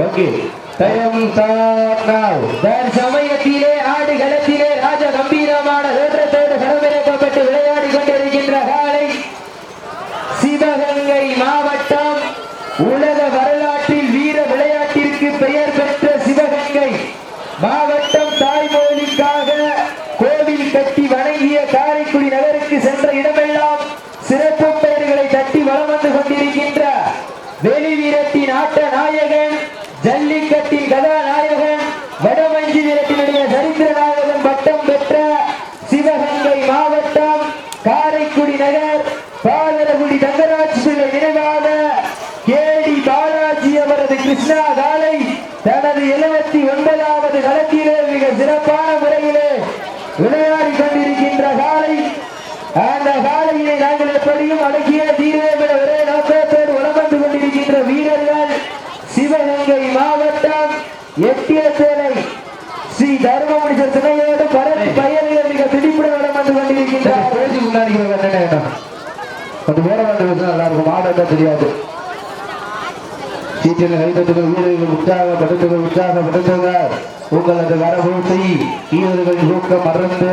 Okay time start நவ. சமயத்திலே ஆடு களத்திலே ராஜ கம்பீரமான தோற்றத்தோடு களமிறக்கப்பட்டு விளையாடி கொண்டிருக்கின்ற காலை சிவகங்கை மாவட்டம் உலக வரலாற்றில் வீர விளையாட்டிற்கு பெயர் பெற்ற சிவகங்கை மாவட்டம் தாய்மொழிக்காக கோவில் கட்டி வணங்கிய காரைக்குடி நகருக்கு சென்ற இடமெல்லாம் சிறப்பு பெயர்களை தட்டி வலம் வந்து கொண்டிருக்கின்ற வெளி வீரத்தின் ஆட்ட நாயகன், ஜல்லிக்கட்டின் கதாநாயகன், வடமஞ்சி வீரத்தினுடைய சரித்திர நாயகன் பட்டம் பெற்ற சிவகங்கை மாவட்டம் காரைக்குடி நகர் பாலரகுடி தங்கராஜ் பிள்ளை நினைவாக கேடி பாலாஜி அவரது கிருஷ்ணா காலை தனது 79வது களத்திலே மிக சிறப்பான முறையிலே விளையாடி கொண்டிருக்கின்ற காலை. அந்த காலையை நாங்கள் எப்படியும் அடக்கிய தீர்வே ஒரே நோக்கத்தோடு வலம் வந்து கொண்டிருக்கின்ற வீரர்கள் சிவகங்கை மாவட்டம் எட்டியசேனை ஸ்ரீ தர்மமுனி துணையோடு பரத் பயணிகள் மிக துடிப்புடன் வலம் வந்து கொண்டிருக்கின்றார். கொஞ்சம் பேர வந்து நல்லா இருக்கும். மாடத்தான் தெரியாது. சீட்டில் கைதட்டுகள் வீரர்கள் உற்சாகப்படுத்துங்க. உங்களது வரபூசை வீரர்கள் ஊக்கம் மறந்து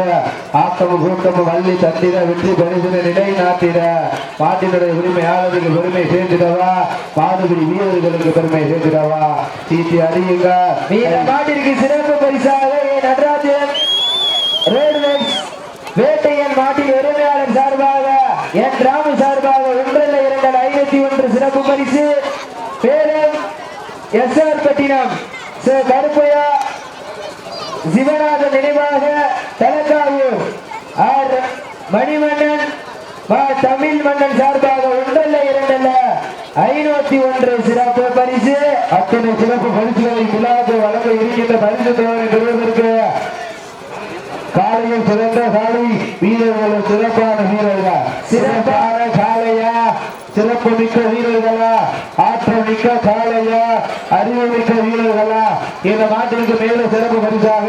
ஆக்கமும் ஊக்கமும் வள்ளி தந்திர வெற்றி பரிசின நிலை நாட்டிட மாட்டினுடைய உரிமையாளர்களுக்கு பெருமை சேர்ந்திடவா, மாடுபிடி வீரர்களுக்கு பெருமை சேர்ந்திடவா. சீட்டி அறியுங்க. மாட்டிற்கு சிறப்பு பரிசாக நடராஜன் ரோட்வேஸ் வேட்டையன் மாட்டின் உரிமையாளர் சார்பாக என் ராமு சார்பாக 1,201 சிறப்பு பரிசு. பேரும் எஸ்ஆர் பட்டினம் கருப்பையா சிவநாதன் நினைவாக தலக்காவூர் ஆர் மணிமன்னன் தமிழ் மன்னன் சார்பாக 1,201 சிறப்பு பரிசு. அத்தனை சிறப்பு பரிசுகளை விழாக்கு வழங்க இருக்கின்ற பரிசு தொகையை பெறுவதற்கு காலையில் சிறந்த காலை வீரர்கள் சிறப்பான வீரர்கள், சிறப்பான காலையா, சிறப்பு மிக்க வீரர்களா, ஆற்றல் மிக்க காலையா, அறிவு மிக்க வீரர்களா. இந்த நாட்டிற்கு மேலும் சிறப்பு பரிசாக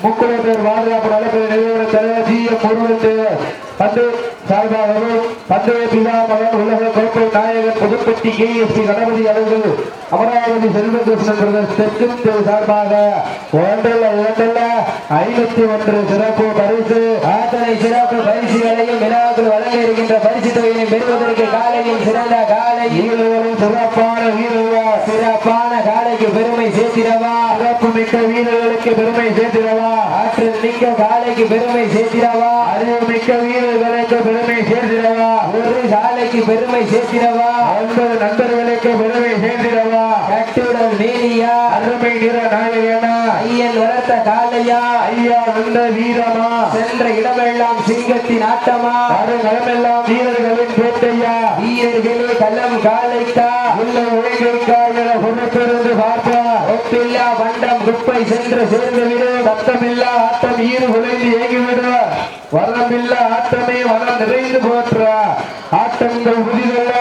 முக்குளத்தூர் பாதுகாப்பு நலப்பணி நிறுவன தலைவர் ஜி.எம். முருகன் பந்து சார்பாகவும் பந்தய பிதாமகன் உலக கோப்பை நாயகன் புதுப்பட்டி KSP கணபதி அவர்கள் அமராவதி செல்வகிருஷ்ணன் பிரதர்ஸ் தெற்கு சார்பாக 1,201 சிறப்பு பரிசு. அத்தனை சிறப்பு பரிசுகளையும் விழாக்கள் வழங்க இருக்கின்ற பரிசு தொகையை பெறுவதற்கு காலையில் சிறந்த காலை வீரர்களும் சிறப்பான வீரர்கள், சிறப்பான காலைக்கு பெருமை சேர்த்திடவா, சிறப்பு மிக்க வீரர்களுக்கு பெருமை சேர்த்திடவா, ஆற்றல் மிக்க காலைக்கு பெருமை சேர்த்திடவா, அறிவு மிக்க வீரர்களுக்கு பெருமை சேர்த்திடவா, ஒரு காலைக்கு பெருமை சேர்த்திடவா, 9 நண்பர்களுக்கு பெருமை சேர்த்திடவா. கட்டுடல் மேனியா, அருமை நிற நாயகனா, ஐயன் வளர்த்த காலையா, ஐயா வந்த வீரமா, சென்ற இடமெல்லாம் சிங்கத்தின் ஆட்டமா, களமெல்லாம் வீரர்களின் பேட்டையா, வீரர்களே களம் காலைக்கா, உள்ள உழைக்கா என பொறுப்பிருந்து பார்த்தா, ஒப்பில்லா வண்டம் குப்பை சென்று சேர்ந்து விடு, சத்தமில்லா ஆட்டம் ஈறு குலைந்து ஏகிவிடு, வரமில்லா ஆட்டமே வனம் நிறைந்து போற்ற, ஆட்டங்கள் புதிதல்ல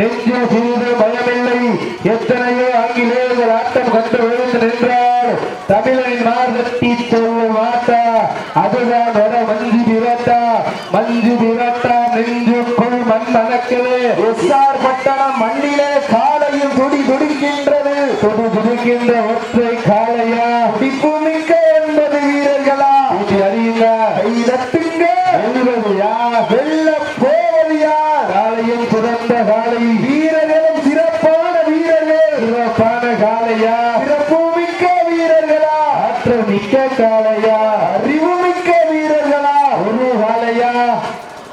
நெஞ்சு சிறிது பயமில்லை, எத்தனையோ ஆங்கிலேயர்கள் ஆட்டம் கண்டு விழுந்து நின்றால் தமிழனின் மார்கட்டி சொல்லும் ஆட்டா, அதுதான் வர மஞ்சு விரட்டா நெஞ்சுக்குள் மண் மணக்கலே. எஸ்ஆர் பட்டணம் மண்ணிலே காலையும் துடிக்கின்றது, துடிக்கின்ற ஒற்றை காலையா, துடிப்பு மிக்க 80 வீரர்களா, அறியுங்க கைதட்டுங்க என்பதையா, வெல்ல போவதியா, காலையும் சிறந்த காலை, வீரர்களும் சிறப்பான வீரர்கள், சிறப்பான காலையா, சிறப்பு மிக்க வீரர்களா, ஆற்றல் மிக்க காலையா, அறிவு மிக்க வீரர்களா, ஒரு காலையா,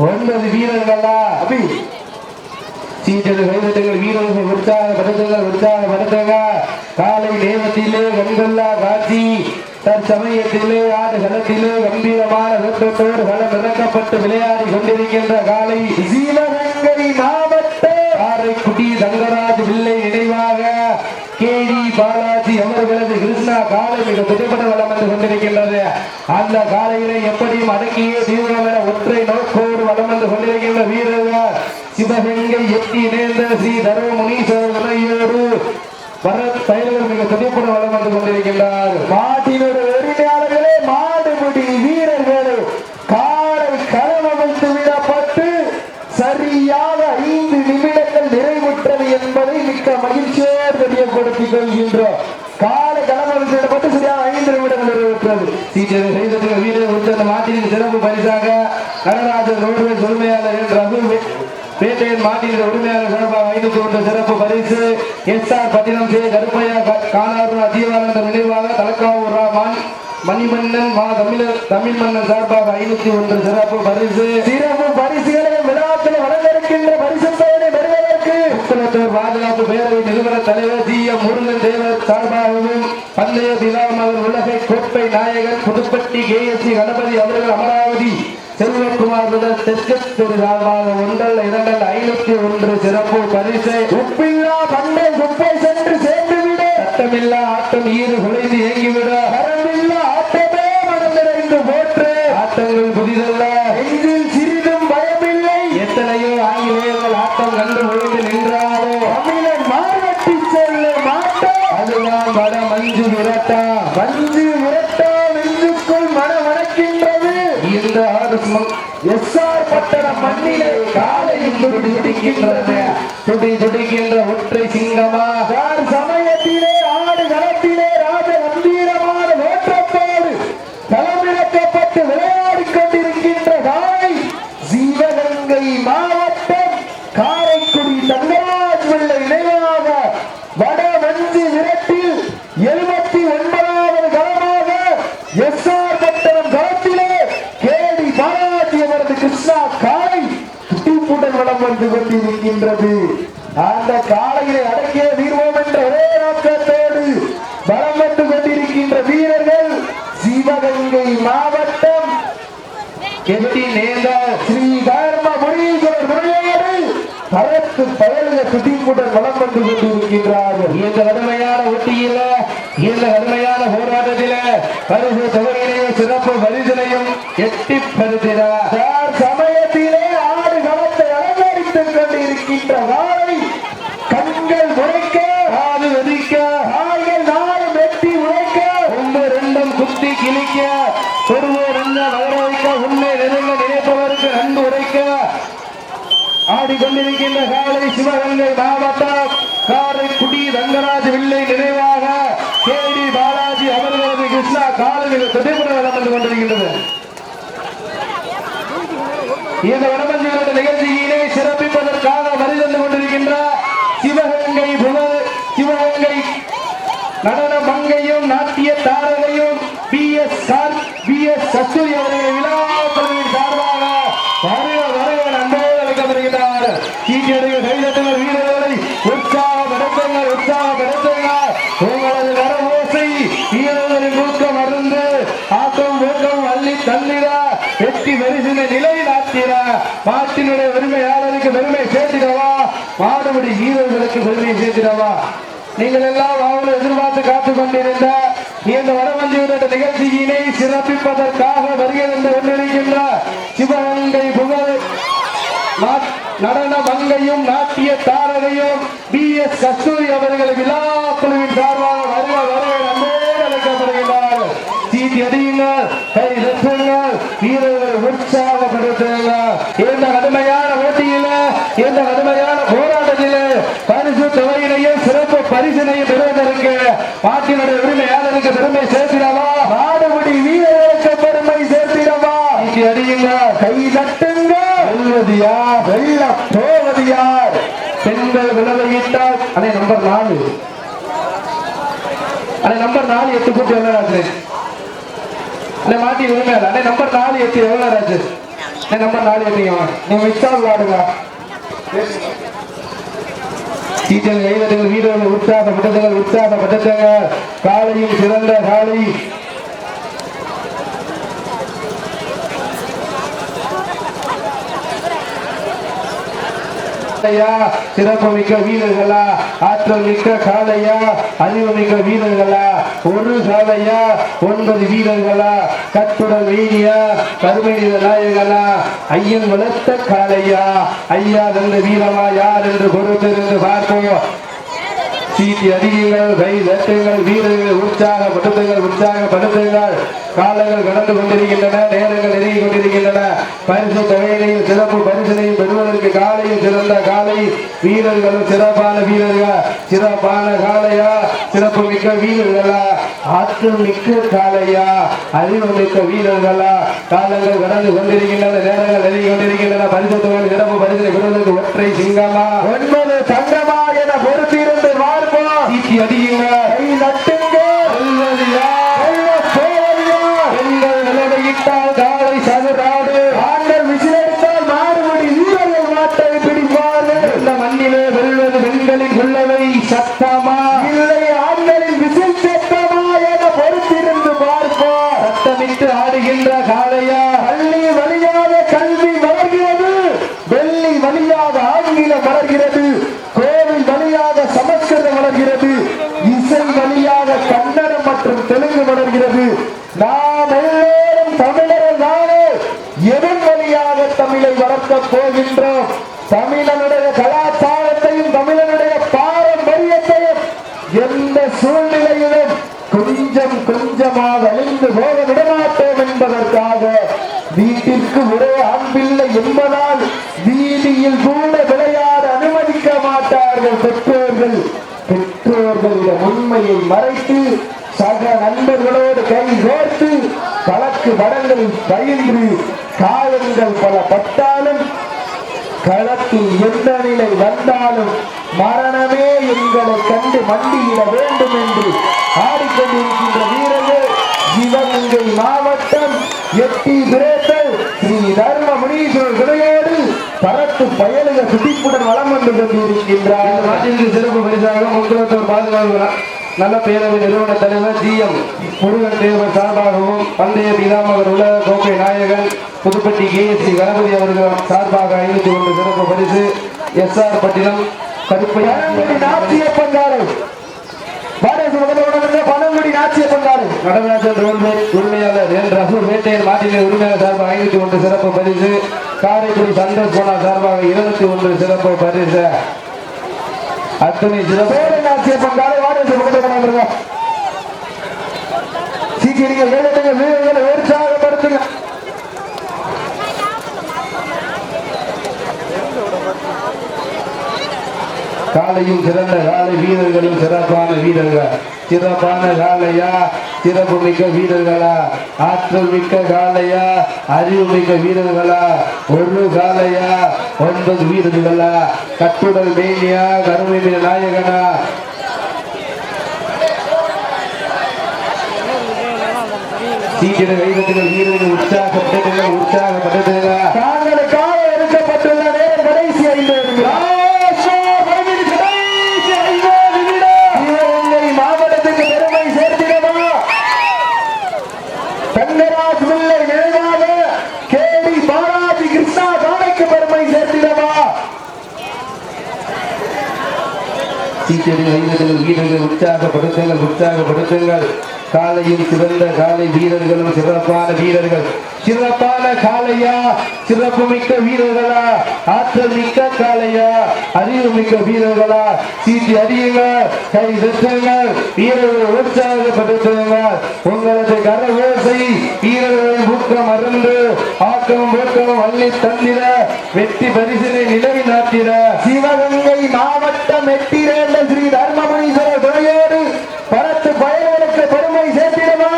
9 வீரர்களா. அபி சீட்டது கைதட்டுங்கள். வீரர்கள் உற்சாகப்படுத்துங்க. காலை நேரத்திலே கண்கொள்ளா காட்சி. தற்சமயத்திலே ஆடு களத்திலே கம்பீரமான வெற்றத்தோடு களம் இறக்கப்பட்டு விளையாடி கொண்டிருக்கின்ற காலை சிவகங்கை மாவட்ட காரைக்குடி தங்கராஜ் பிள்ளை நினைவாக கேடி பாலாஜி அவர்களது கிருஷ்ணா காலை மிக புதுப்பட வளம் வந்து கொண்டிருக்கின்றது. அந்த காலையிலே எப்படியும் அடக்கியே தீவிரமான ஒற்றை நோக்கோடு வளம் வந்து கொண்டிருக்கின்ற வீரர்கள் சிவகங்கை எட்டி இணைந்த ஸ்ரீ தர்மமுனீஸ்வரர் பரத் பயணிகள் மிக துடிப்புட வளம் வந்து கொண்டிருக்கின்றார். மாட்டினுடைய உரிமையாளர்களே, மாடுபிடி வீரர்களே, காலை களமமைத்து விடப்பட்டு சரியாக 5 நிமிடங்கள் நிறைவுற்றது என்பதை மிக்க மகிழ்ச்சியோடு தெரியப்படுத்திக் கொள்கின்றோம். காலை களமரத்தில் பட்டு சரியாக 5 நிமிடங்கள் நிறைவேற்றது. சீக்கிரம் செய்ததுக்கு வீரர் உச்சந்த மாட்டின் சிறப்பு பரிசாக நடராஜன் ரோடுவேஸ் உரிமையாளர் என்ற பேட்டையின் மாட்டின் உரிமையாளர் சிறப்பாக 501 சிறப்பு பரிசு. எஸ்ஆர் பட்டினம் சே கருப்பையா காணாருணா ஜீவானந்த நினைவாக தலக்காவூர் ராமான் மணிமன்னன் மா தமிழ் மன்னன் சார்பாக 501 சிறப்பு பரிசு. சிறப்பு பரிசுகளை விழாக்கள் வழங்க இருக்கின்ற பரிசு பெயரை பெறுவதற்கு முக்குளத்தூர் பாதுகாப்பு பேரவை நிறுவன தலைவர் ஜி எம் முருகன் தேவர் சார்பாகவும் பந்தய திலாமர் உலகை கோப்பை நாயகன் புதுப்பட்டி கேஎஸ்சி கணபதி அவர்கள் அமராவதி செல்வகுமார் முதல் தெற்கு சார்பாக 1 2 501 சிறப்பு பரிசை. உப்பில்லா பண்டை குப்பை சென்று சேர்ந்துவிட சட்டமில்லா ஆட்டம் ஈறு குலைந்து இயங்கிவிட வரமில்லா ஆட்டமே மனம் நிறைந்து போற்று. ஆட்டங்கள் புதிதல்ல எங்கில் சிறிதும் பயமில்லை. எத்தனையோ ஆங்கிலேயர்கள் ஆட்டம் கண்டு ஒழுங்கு நின்றாரோ தமிழன் மாவட்டி செல்ல மாட்டோம். அதுதான் வட மஞ்சு விரட்டா மஞ்சு விரட்டா நெஞ்சுக்குள் மனம் வணக்கின்றது. இந்த எஸ்ஆர் பட்டண மண்ணிலே காலையும் துடி துடிக்கின்ற ஒற்றை சிங்கமா சமயத்திலே ஆடு களத்திலே ராஜ கம்பீரமான ஓட்டத்தோடு களமிறக்கப்பட்டு விளையாடிக் கொண்டிருக்கின்ற காலை சிவகங்கை மாவட்டம் காரைக்குடி தங்கராஜ் பிள்ளை நினைவாக வட மஞ்சு விரட்டில் 79வது களமாக எஸ்ஆர் பட்டணம் களத்திலே கேடி பாலாஜி அவரது கிருஷ்ணா காலை துட்டிப்புடன் வளம் வந்து கொண்டிருக்கின்றது. அந்த காலையிலே அடக்கிய வீர்வோம் என்ற ஒரே நோக்கத்தோடு வளம் வந்து கொண்டிருக்கின்ற வீரர்கள் சிவகங்கை மாவட்டம் கெட்டி நேந்த ஸ்ரீ கர்ம முனீஸ்வரர் முறையோடு பரத்து பயலுக துட்டிப்புடன் வளம் வந்து கொண்டிருக்கின்றார்கள். இந்த கடுமையான ஒட்டியில இந்த கடுமையான போராட்டத்தில பரிசு தொகையினையும் சிறப்பு பரிசனையும் எட்டி பருத்தினார். சமயத்திலே ஆடு களத்தை அலங்கரித்துக் கொண்டிருக்கின்ற வாழை கண்கள் முறைக்க ஆடு வெடிக்க ஆய்கள் 4 வெட்டி உழைக்க 1 2 குத்தி கிழிக்க ஒருவர் என்ன வளரவைக்க உண்மை நெருங்க நினைப்பவருக்கு நன்கு உரைக்க ஆடிக்கொண்டிருக்கின்ற காலை சிவகங்கை மாவட்டம் காரைக்குடி ரங்கராஜ் வில்லை நினைவாக கேடி பாலாஜி அவர்களது கிருஷ்ணா காலையில் துடிப்புடன் வளம் வந்து கொண்டிருக்கின்றது. இந்த வடமஞ்சியோட நிகழ்ச்சியினை சிறப்பிப்பதற்காக வருகை கொண்டிருக்கின்ற சிவகங்கை நடன மங்கையும் நாட்டிய தாரகையும் BS கஸ்தூரி அவர்களை விழாக்குழுவின் சார்பாக வருக நண்பர்கள் அழைக்கப்படுகிறார். சீக்கியர்கள் கைதட்டுங்கள் வீரர்களை உற்சாகப்படுத்துங்கள் உங்களது வரவோசை வீரர்களின் ஊக்கம் அருந்து ஆக்கம் ஊக்கம் அள்ளி தள்ளிட வெற்றி பரிசினை நிலை நாட்டிட மாட்டினுடைய உரிமையாளருக்கு பெருமை சேர்த்திடவா மாடுபடி வீரர்களுக்கு பெருமை சேர்த்திடவா. நீங்கள் எல்லாம் அவங்களை எதிர்பார்த்து காத்துக் கொண்டிருந்த இந்த வடமஞ்சியோட நிகழ்ச்சியினை சிறப்பிப்பதற்காக வருகை வந்து கொண்டிருக்கின்ற சிவகங்கை புகழ் நடன மங்கையும் நாட்டிய தாரகையும் BS கஸ்தூரி அவர்கள் விழா குழுவின் சார்பாக வருக அழைக்கப்படுகின்றார். சீட்டி அடியுங்கள், கை தட்டுங்கள், வீரர்களை உற்சாகப்படுத்துங்கள். இந்த கடுமையான போட்டியில இந்த கடுமையான போராட்டத்திலே பரிசு தொகையினையும் சிறப்பு பரிசினையும் பெறுவதற்கு மாட்டினுடைய உரிமையாளருக்கு பெருமை சேர்த்திடவா நாடுபடி வீரர்களுக்கு பெருமை சேர்த்திடவா. சீட்டி அடியுங்க, கை தட்டுங்க. வெல்வது யார், வெல்ல போவது யார்? பெண்கள் விளைவிட்டால் அனை நம்பர் 4 நம்பர் 4 8 கூட்டி எவ்வளவு ராஜு அண்ணே மாட்டி உரிமையாளர் அண்ணே நம்பர் 4 8 எவ்வளவு ராஜு அண்ணே நம்பர் 4 8 நீங்க மிச்சால் வாடுங்க. சீட்டல் கைதட்டுங்கள் வீரர்கள் உற்சாகப்படுத்துங்கள் காலையும் சிறந்த காலை சிறப்பு மிக்க வீரர்களா, ஆற்றல் மிக்க காலையா, அறிவு மிக்க வீரர்களா, ஒரு காலையா 9 வீரர்களா, கட்டுடல் வீரியா, கருமை நாயகனா, ஐயன் வளர்த்த காலையா, ஐயா தந்த வீரமா யார் என்று பொறுத்திருந்து பார்ப்போம். சீட்டி அடியுங்கள், கை தட்டுங்கள், வீரர்கள் உற்சாகப்படுத்துங்கள் காலங்கள் கடந்து கொண்டிருக்கின்றன, நேரங்கள் நெருங்கி கொண்டிருக்கின்றன. பரிசு தொகையினையும் சிறப்பு பரிசனையும் பெறுவதற்கு காலையும் சிறந்த காலை வீரர்களும் சிறப்பான வீரர்கள், சிறப்பான காலையா, சிறப்பு மிக்க வீரர்களா, ஆற்றல் மிக்க காலையா, அறிவு மிக்க வீரர்களா. காலங்கள் கடந்து கொண்டிருக்கின்றன, நேரங்கள் நெருங்கி கொண்டிருக்கின்றன. பரிசு தொகை சிறப்பு பரிசனை பெறுவதற்கு ஒற்றை சிங்கமா 9 தங்கமா என பொறுத்திருந்து பார்ப்போம். சீட்டி அடியுங்க, கை நட்டுங்க. பெண்கள் நிலையிட்டால் காலை சதுராடு, ஆண்கள் விசிலெடுத்தால் மாறுபடி வீரர்கள் நாட்டை பிடிப்பார்கள். இந்த மண்ணிலே வெல்வது பெண்களின் உள்ளவை சத்தமா இல்லை ஆண்களின் விசில் சத்தமா என பொறுத்திருந்து பார்ப்போம். சத்தமிட்டு ஆடுகின்ற காளையா, பள்ளி வழியாக கல்வி வளர்கிறது, வெள்ளி வழியாக ஆங்கிலம் வளர்கிறது, கோவில் வழியாக சமஸ்கிருதம் வளர்கிறது, இசை வழியாக கன்னடம் மற்றும் தெலுங்கு வளர்கிறது. நாம் எல்லோரும் தமிழர்கள் தானே, எதன் வழியாக தமிழை வளர்க்கப் போகின்றோம்? தமிழனுடைய கலாச்சாரத்தையும் தமிழனுடைய பாரம்பரியத்தையும் எந்த சூழ்நிலையிலும் கொஞ்சம் கொஞ்சமாக அழிந்து போக விடமாட்டோம் என்பதற்காக வீட்டிற்கு ஒரே ஆண் பிள்ளை என்பதால் வீதியில் கூட விளையாட அனுமதிக்க மாட்டார்கள் பெற்றோர்கள். பெற்றோர்களிடம் உண்மையை மறைத்து சக நண்பர்களோடு கை கோர்த்து கலக்கு படங்களில் பயின்று காயங்கள் பல பட்டாலும் களத்தில் எந்த நிலை வந்தாலும் மரணமே எங்களை கண்டு மண்டியிட வேண்டும் என்று ஆடிக்கொண்டிருக்கின்ற வீரர்கள் சிவகங்கை மாவட்டம் எட்டி பிரேத்தல் ஸ்ரீ தர்ம முனீஸ்வரர் துணையோடு பரத்து பயலுக துடிப்புடன் வளம் வந்து கொண்டிருக்கின்றார். நாட்டிற்கு சிறப்பு பரிசாக முன்குளத்தூர் பாதுகாப்பு நல்ல பேரவை நிறுவன தலைவர் ஜி.எம். முருகன் தேவர் சார்பாகவும் பந்தய பிதாமகர் உலக கோப்பை நாயகன் புதுப்பட்டி கே.எஸ்.சி. கணபதி அவர்கள் சார்பாக 51 சிறப்பு பரிசு. எஸ்.ஆர். பட்டினம் கருப்பையா நாட்டிய பங்காளி பணங்குடி நாட்டிய பங்காளி நடராஜன் ரோல்வே உரிமையாளர் என் ரகு வேட்டையர் மாநில உரிமையாளர் சார்பாக 51 சிறப்பு பரிசு. காரைக்குடி சந்தோஷ் போனா சார்பாக 21 சிறப்பு பரிசு. அத்தனை சிறப்பு நாட்டிய பங்காளி வாடகை சீக்கிரம் வீரர்களை உற்சாகப்படுத்துங்க. காலையும் சிறந்த காலை வீரர்களும் சிறப்பான வீரர்கள், சிறப்பான காலையா, சிறப்பு மிக்க வீரர்களா, ஆற்றல் மிக்க காலையா, அறிவு மிக்க வீரர்களா, ஒரு காலையா 9 வீரர்களா, கட்டுடல் மேனியா, கருமை நாயகனா, சீக்கிரம் கைதட்டுகள் வீரர்கள் உற்சாகப்பட்டதுங்க, உற்சாகப்பட்டதுங்க. தாங்களுக்காக எடுக்கப்பட்டுள்ள நேரம் கடைசி 5 மாவட்டத்துக்கு பெருமை சேர்த்திடவா தங்கராஜ் பிள்ளை நினைவாக கேடி பாலாஜி கிருஷ்ணா காலைக்கு பெருமை சேர்த்திடவா. சீக்கிரம் கைதட்டுகள் வீரர்கள் உற்சாகப்படுத்துங்கள், உற்சாகப்படுத்துங்கள். காலையும் சிறந்த காலை வீரர்களும் சிறப்பான வீரர்கள், சிறப்பான காலையா, சிறப்பு மிக்க வீரர்களா, ஆற்றல் மிக்க காலையா, அறிவு மிக்க வீரர்களா. சீட்டி அடியுங்க, கை தட்டுங்கள், வீரர்கள் உற்சாகப்படுத்துங்கள். உங்களது கரவோசை வீரர்களின் ஊக்கம் அருந்து ஆக்கம் ஊக்கம் அள்ளி தந்திர வெற்றி பரிசினை நிலவி நாட்டிட சிவகங்கை மாவட்டம் எட்டிரேண்ட ஸ்ரீ தர்மமுனீஸ்வரர் துணையோடு பரத்து பயர்களுக்கு பெருமை சேர்த்திடவா,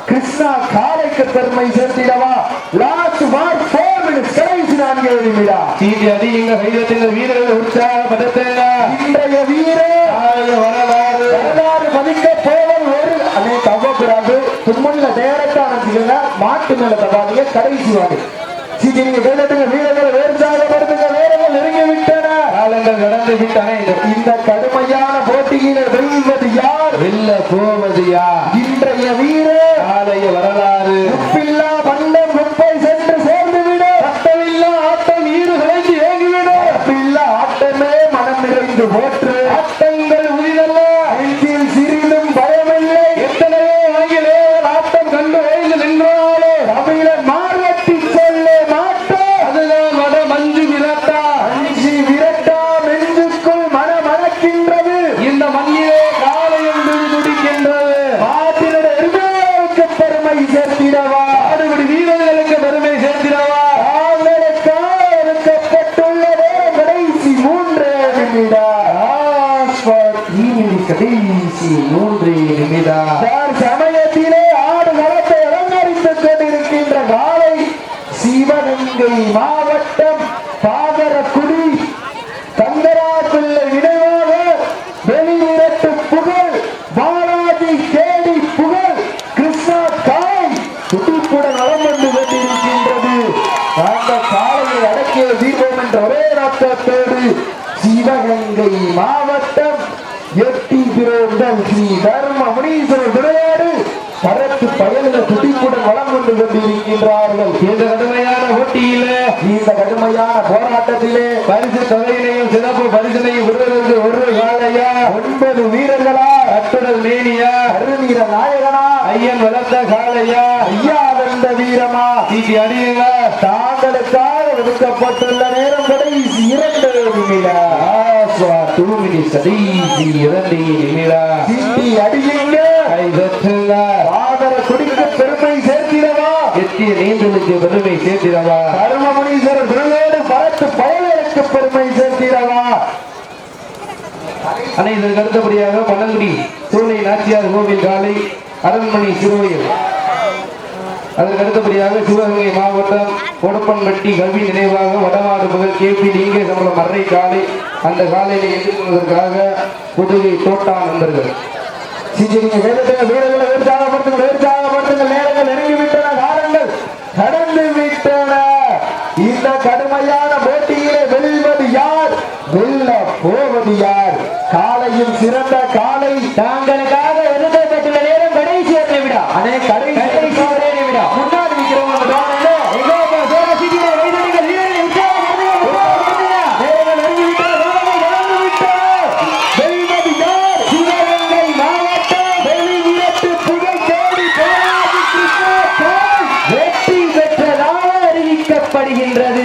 கிருஷ்ணா காலைக்கு பெருமை சேர்த்திடவா. லாஸ்ட் மார்க் 4 மினிட்ஸ், கடைசி 4 நிமிடம். சீட்டி அடியுங்க, கைதட்டுங்கள், வீரர்கள் உற்சாகப்படுத்துங்க. இன்றைய வீரர் வரலாறு மதிக்க போவல் ஒரு அனை தவப்பிறாது தும்மல்ல டைரக்டா நினைச்சுக்கங்க, மாட்டு மேல தபாதிய கடைசி வாடி. சீட்டி நீங்க கைதட்டுங்க, வீரர்கள் உற்சாகப்படுத்துங்க. வீரர்கள் நெருங்கி விட்டன, காலங்கள் கடந்து விட்டன. இந்த கடுமையான போட்டியில வெல்வது யார், வெல்ல போவது யார்? இன்றைய வீரர் காலைய வரலாறு. உப்பில்லா பண்டம் குப்பை சென்று சேர்ந்துவிட, ரத்தமில்லா ஆட்டம் ஈடு விளைந்து ஏங்கிவிட, உப்பில்லா ஆட்டமே மனம் நிறைந்து போற்று. ஆட்டங்கள் உயிரல்ல, நெஞ்சில் சிறிதும் பயமில்லை. எத்தனையோ ஆங்கிலே ஆட்டம் கண்டு ஓய்ந்து நின்றாலே தமிழன் மார்வட்டி சொல்லே மாட்டோம். அதுதான் வட மஞ்சு விரட்டா, அஞ்சி விரட்டா நெஞ்சுக்குள் மனமணக்கின்றது. இந்த மண்ணிலே காலை என்று துடிக்கின்றது. மாட்டினுடைய பெருமை சேர்த்தி கடைசி 3 நிமிடம். சமயத்திலே ஆடு களத்தை அலங்கரித்துக் கொண்டிருக்கின்ற காலை சிவகங்கை மாவட்டம் பாகரக்குடி தங்கராப்பிள்ளை நினைவாக வெளியிரட்டு புகழ் பாலாஜி கேடி புகழ் கிருஷ்ணா காலை துடிப்புடன் வளம் வந்து கொண்டிருக்கின்றது. அந்த காலையை அடக்கிய தீபம் என்ற ஒரே நோக்கத்தோடு சிவகங்கை மாவட்டம் எட்டி பிறந்தம் ஸ்ரீ தர்ம முனீஸ்வரர் துணையோடு பரத்து பயணிகள் துடிப்புடன் வளம் கொண்டு கொண்டிருக்கின்றார்கள். இந்த கடுமையான போட்டியிலே இந்த கடுமையான போராட்டத்திலே பரிசு தொகையினையும் சிறப்பு பரிசனையும் விடுவதற்கு ஒரு காலையா 9 வீரர்களா அட்டுடல் மேனியா அருவீர நாயகனா ஐயன் வளர்ந்த காலையா ஐயா வந்த வீரமா சீட்டி அடியுங்க. தாங்களுக்காக ஒதுக்கப்பட்டுள்ள நேரம் கடைசி 2 நிமிடம். 2 minutes கடைசி 2 நிமிடம். சீட்டி அடியுங்க. ஆதர குடிக்க பெருமை சேர்த்திடவா எத்திய நீந்தலுக்கு பெருமை சேர்த்திடவா தர்மமுனீஸ்வரர் திருவேடு பரத்து பயலுக்கு பெருமை சேர்த்திடவா. இதற்கு அடுத்தபடியாக பழங்குடி சூளை நாச்சியார் கோவில் காலை அரண்மனை சிறுவையில். அதற்கு அடுத்தபடியாக சிவகங்கை மாவட்டம் கொடுப்பன்பட்டி கல்வி நினைவாக வடமாடு மகள் கேபி லிங்கேசம்பலம் மர்ரை காலை. அந்த காலையை எதிர்கொள்வதற்காக புதுகை தோட்டான் நண்பர்கள் வீரர்களை உற்சாகப்படுத்துங்கள். நேரங்கள் நெருங்கிவிட்டன, காலங்கள் கடந்து விட்டன. இந்த கடுமையான போட்டியிலே வெல்வது யார், வெல்ல போவது யார்? காலையும் சிறந்த காலை தாங்களுக்காக ஒதுக்கப்பட்டுள்ள நேரம் கடைசி 1 நிமிடம். கடைசி 1 நிமிடம். முன்னாடி நிற்கிறவங்க அறிவிக்கப்படுகின்றது.